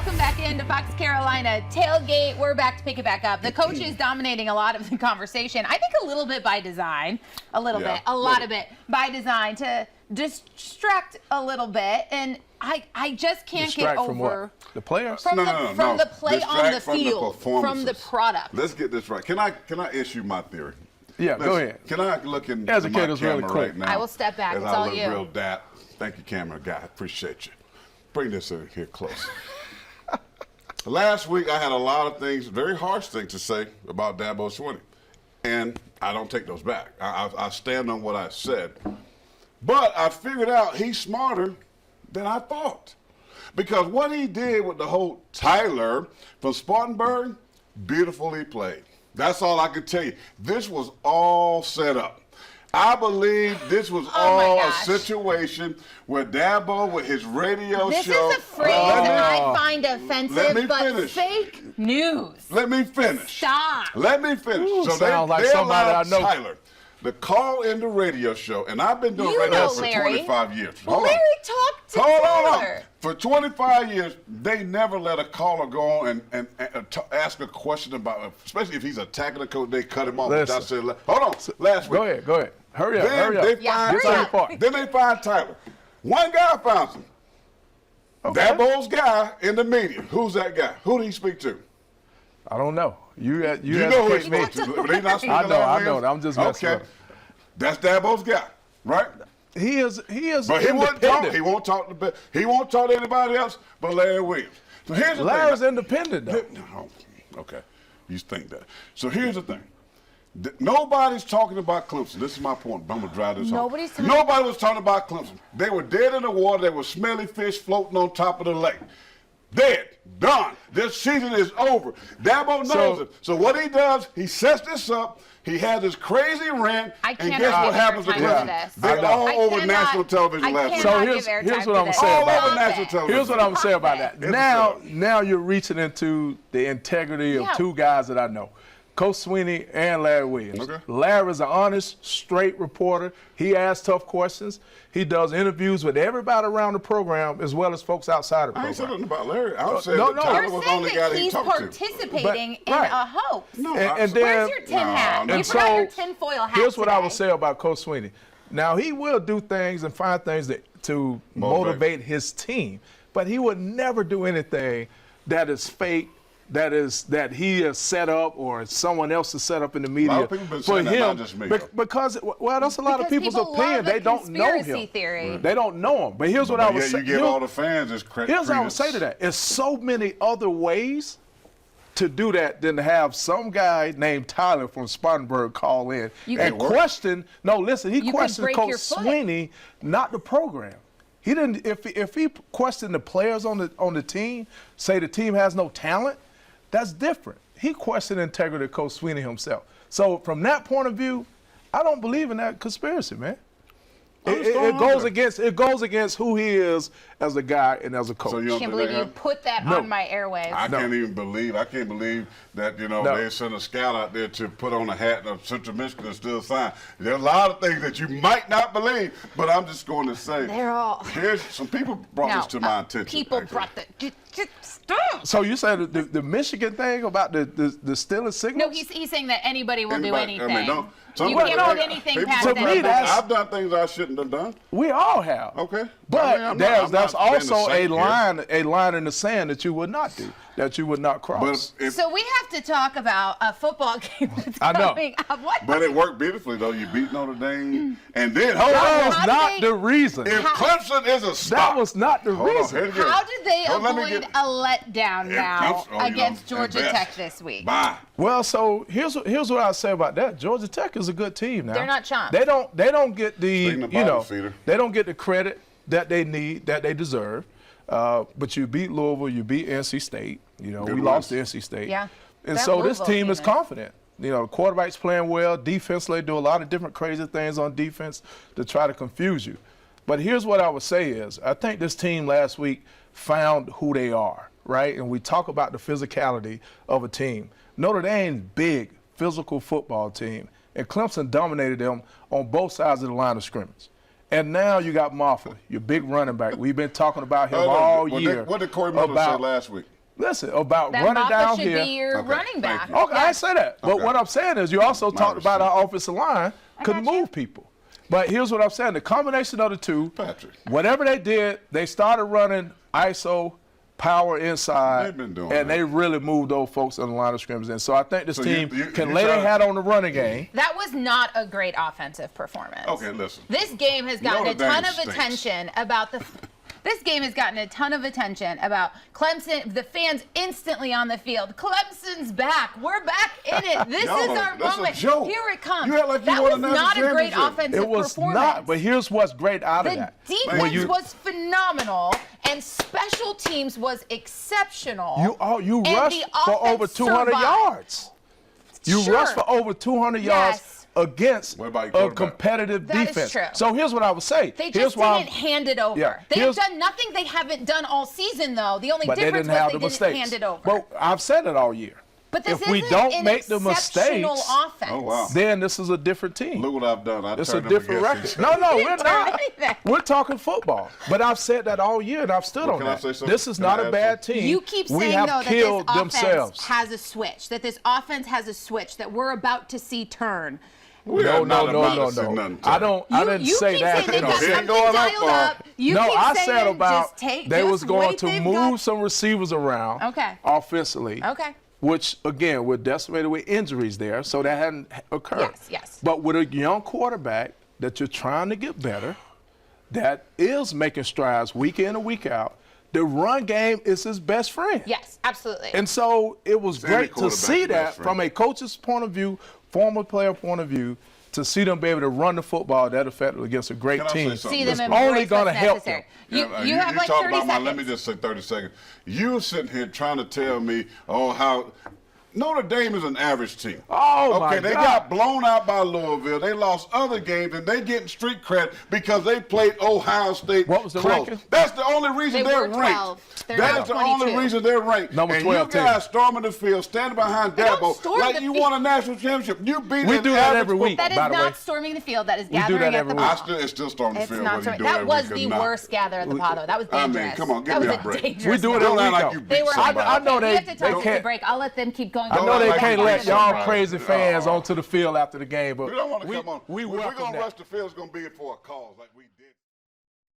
Welcome back into Fox Carolina Tailgate. We're back to pick it back up. The coach is dominating a lot of the conversation. I think a little bit by design. A lot of it by design to distract a little bit. And I just can't distract get from over what? The players? from the play Distract on the from field, from the product. Let's get this right. Can I issue my theory? Yeah, go ahead. Can I look in my Educate us camera really quick. right now? I will step back. As It's I all look you. real dap. Thank you, camera guy. Appreciate you. Bring this in here close. Last week, I had a lot of things, very harsh things to say about Dabo Swinney. And I don't take those back. I stand on what I said. But I figured out he's smarter than I thought. Because what he did with the whole Tyler from Spartanburg, beautifully played. That's all I can tell you. This was all set up. I believe this was all a situation where Dabo, with his radio This show. is a phrase I find Let me offensive, but finish. fake news. Let me finish. Stop. Let me finish. Ooh, So sounds like they somebody allowed I know. Tyler to call in the radio show, and I've been doing You radio know for Larry. 25 years. Well, Hold on. Larry talked to Hold on. Taylor. For 25 years, they never let a caller go on and ask a question about, especially if he's attacking the coach, they cut him off. Listen. I said, hold on, last week. Go ahead. Hurry up, hurry up. Then they find Tyler. One guy finds him. Okay. Dabo's guy in the media. Who's that guy? Who did he speak to? I don't know. You know who he educate me. spoke to. But he not speaking I to know. Larry I'm just messing Okay. up. That's Dabo's guy, right? He is But he won't talk. independent. He won't talk to anybody else but Larry Williams. So here's the Larry's thing. independent, though. No, okay, you think that. So here's the thing. Nobody's talking about Clemson. This is my point. I'm gonna drive this home. Nobody was talking about Clemson. They were dead in the water. They were smelly fish floating on top of the lake. Dead, done. This season is over. Dabo knows it. So what he does, he sets this up. He has this crazy rant, and guess what happens to Clemson? They're all over national television last week. So here's what I'm gonna say about over that. national television. Here's what I'm gonna say about that. It's Now you're reaching into the integrity of two guys that I know. Coach Swinney and Larry Williams. Okay. Larry's an honest, straight reporter. He asks tough questions. He does interviews with everybody around the program as well as folks outside the program. I ain't saying nothing about Larry. I'm saying No, that Tyler You're was the saying only guy that that he he's talked to. participating in right. a hoax. No, And Where's your tin hat? no. You forgot your tinfoil hat here's what I today. would say about Coach Swinney. Now, he will do things and find things to motivate his team, but he would never do anything that is fake, that he has set up or someone else has set up in the media A lot of people been saying that, not just me. Because that's a lot of people's people opinion. love the They don't know conspiracy him. theory. They don't know him. But here's what I would say. You give all the fans this credit. Here's what I would say to that. There's so many other ways to do that than to have some guy named Tyler from Spartanburg call in and question. No, listen, he questioned Coach Swinney, not the program. He didn't. If he questioned the players on the team, say the team has no talent, that's different. He questioned the integrity of Coach Swinney himself. So from that point of view, I don't believe in that conspiracy, man. It goes against who he is as a guy and as a coach. So I can't believe you put that on my airwaves. I can't believe that, they sent a scout out there to put on a hat of Central Michigan and still sign. There are a lot of things that you might not believe, but I'm just going to say. They're all. Here's some people brought this to my attention. People brought stop. So you said the Michigan thing about the stealing signals? No, he's saying that anybody will do anything. You can't put anything past anybody. I've done things I shouldn't have done. We all have. Okay. But that's also a line in the sand that you would not do, that you would not cross. So we have to talk about a football game that's coming up. But it worked beautifully, though. You beat Notre Dame. And then, that was not the reason. If Clemson is a stop. That was not the reason. How did they avoid a letdown now against Georgia Tech this week? Bye. Well, so here's what I say about that. Georgia Tech is a good team now. They're not chumps. They don't get the feeder. They don't get the credit that they need, that they deserve. But you beat Louisville, you beat NC State. We lost to NC State. Yeah. And so this team is confident. The quarterback's playing well. Defensively, they do a lot of different crazy things on defense to try to confuse you. But here's what I would say is, I think this team last week found who they are, right? And we talk about the physicality of a team. Notre Dame's big, physical football team, and Clemson dominated them on both sides of the line of scrimmage. And now you got Moffitt, your big running back. We've been talking about him all year. What did Corey Miller say last week? Listen, about that running Maffa down should here. be your running back. Okay, I say that. But Okay. what I'm saying is you also talked about our offensive line couldn't got you. move people. But here's what I'm saying. The combination of the two, Patrick. whatever they did, they started running ISO, power inside, They've been doing and that. they really moved those folks on the line of scrimmage. And so I think this So team you can lay their trying- hat on the running game. That was not a great offensive performance. Okay, listen. This game has gotten Notre a ton Dame of stinks. attention about the. This game has gotten a ton of attention about Clemson. The fans instantly on the field. Clemson's back. We're back in it. This Y'all is are- our that's a moment. joke. Here it comes. You act like you that won was a national not a great championship. offensive It was performance. not, but here's what's great out of The that. defense was phenomenal, and special teams was exceptional. You and rushed the for offense over 200 survived. yards. You Sure. rushed for over 200 yards Yes. against What about your a quarterback? competitive That is defense. true. So here's what I would say. They Here's just why didn't hand it over. Yeah, They've here's- done nothing they haven't done all season, though. The only but they difference didn't have was the they mistakes. didn't hand it over. Well, I've said it all year. but this if we isn't don't an make the exceptional mistakes, offense. Oh, wow. then this is a different team. Look what I've done. It's a different record. No, You we're didn't turn not. anything. We're talking football. But I've said that all year, and I've stood Well, on can I that. say something? This is Can not I a add bad something? team. You keep we saying, have though, that killed this offense themselves. has a switch, that this offense has a switch that we're about to see turn. We No, are not no. about to see nothing I turn. didn't say keep that. saying they've got It ain't something going that dialed far. up. You No, keep I saying, said about just take, they just was going wait, to they've move got- some receivers around Okay. offensively. Okay. Which, again, we're decimated with injuries there, so that hadn't occurred. Yes. But with a young quarterback that you're trying to get better, that is making strides week in and week out, the run game is his best friend. Yes, absolutely. And so it was Any great to quarterback's see best that friend. from a coach's point of view, former player point of view, to see them be able to run the football that effectively against a great Can I say team. something? See them It's embrace only what's gonna help necessary. them. You have like talk 30 about seconds. let me just say 30 seconds. You sitting here trying to tell me, how Notre Dame is an average team. Oh, my Okay, they God. got blown out by Louisville. They lost other games, and they getting street cred because they played Ohio State What was the close. ranking? That's the only reason They they're were 12. ranked. They're That now is the 22. only reason they're ranked. Number and 12 you guys team. storming the field, standing behind don't Dabo storm like the you field. won a national championship. You beat We an do that average every week. That is by the way. not storming the field. That is do that gathering at every the week. ball. It's still storming the It's field. not whether you storming. do it That every was week or the not. worst gather at the pod, though. That was I mean, dangerous. come on, give that me was a break. dangerous. We do it Don't every act week. like you They beat were. somebody. I know we they- have to they talk to the can't- break. I'll let them keep going. I know they like can't you let beat y'all somebody. crazy fans Oh. onto the field after the game, but We don't want to come on. we If we're welcome going to that. rush the field, it's going to be for a cause like we do.